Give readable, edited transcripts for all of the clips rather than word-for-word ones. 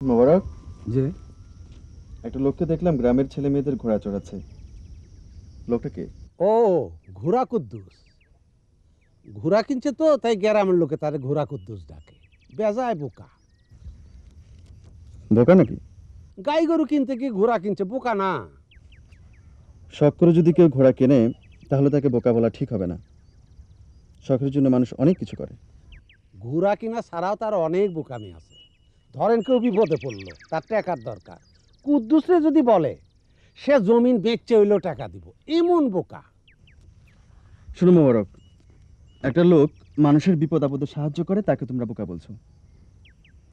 মোবারক, যে একটা লোককে দেখলাম গ্রামের ছেলে মেয়েদের ঘোড়া চড়াচ্ছে। লোকটা কে? ও ঘোড়া কুদ্দুস ঘোড়া কিনছে তো তাই গ্রামের লোকে তারে ঘোড়া কুদ্দুস ডাকে। বেজায় বোকা। বোকা নাকি? গাই গরু কিনতে কি ঘোড়া কিনছে, বোকা না। শখ করে যদি কেউ ঘোড়া কেনে তাহলে তাকে বোকা বলা ঠিক হবে না। শখের জন্য মানুষ অনেক কিছু করে। ঘোড়া কিনা ছাড়াও তার অনেক বোকামি আছে। ধরেন কেউ বিপদে পড়লো, তার টাকার দরকার, কুদ্দুসরে যদি বলে সে জমিন বেচতে হইলেও টাকা দিব, এমন বোকা। শুনো মোবারক, একটা লোক মানুষের বিপদ আপদে সাহায্য করে তাকে তোমরা বোকা বলছো।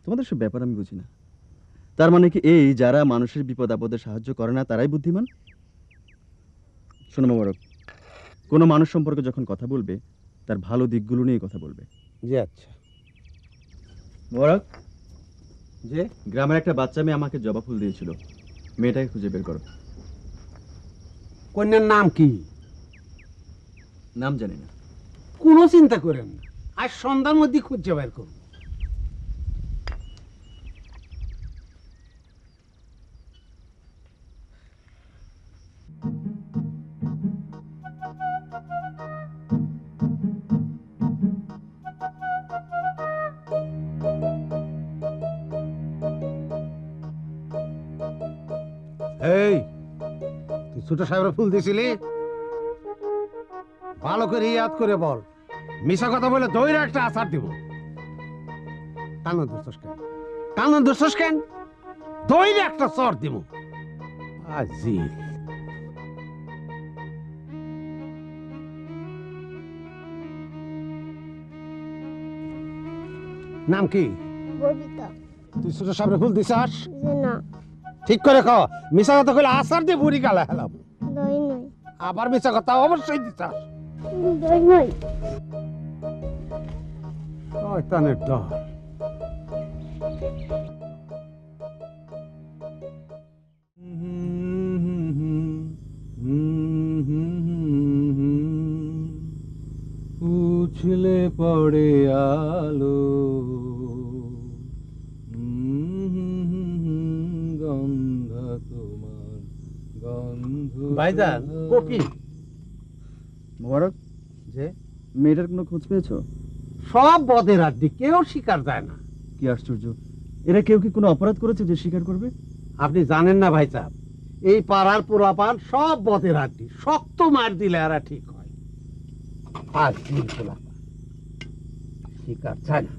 তোমাদের সব ব্যাপার আমি বুঝি না। তার মানে কি এই যারা মানুষের বিপদ আপদে সাহায্য করে না তারাই বুদ্ধিমান? শোনো মোবারক, কোনো মানুষ সম্পর্কে যখন কথা বলবে তার ভালো দিকগুলো নিয়ে কথা বলবে। জি আচ্ছা। মোবারক, যে গ্রামের একটা বাচ্চা মেয়ে আমাকে জবা ফুল দিয়েছিল, মেয়েটাকে খুঁজে বের করো। কন্যার নাম কি? নাম জানি না। কোনো চিন্তা করেন না, আজ সন্ধ্যার মধ্যে খুঁজে বের করুন। এই তুই ছোট সাহেবের ফুল দিছিলি? ভালো করে ইয়াদ করে বল, মিশা কথা বলে দইরা একটা আছাড় দিব। কানন ধরছস কেন? কানন ধরছস কেন? দইরা একটা চর দিব। আজি নাম কি? ববিতা। তুই ছোট সাহেবের ফুল দিছাস? যে না, ঠিক করে ক। মিশা কথা কইলে আছাড় দিয়ে বুড়ি গালা হেলাম। দই নই। আবার মিশা কথা অবশ্যই দিছাস। দই নই। শয়তানের দল। উছলে পড়ে আলো, গন্ধ তোমার গন্ধ। ভাইজান কপি। মোবারক, যে মেয়েটার কোনো খোঁজ পেয়েছো? সব বদের আড্ডি, কেউ স্বীকার যায় না। কি আশ্চর্য, এরা কেউ কি কোনো অপরাধ করেছে যে স্বীকার করবে? আপনি জানেন না ভাই সাহেব, এই পাড়ার পোলাপান সব বদের আড্ডি, শক্ত মার দিলে এরা ঠিক হয়। আর কি পোলাপান স্বীকার চায় না।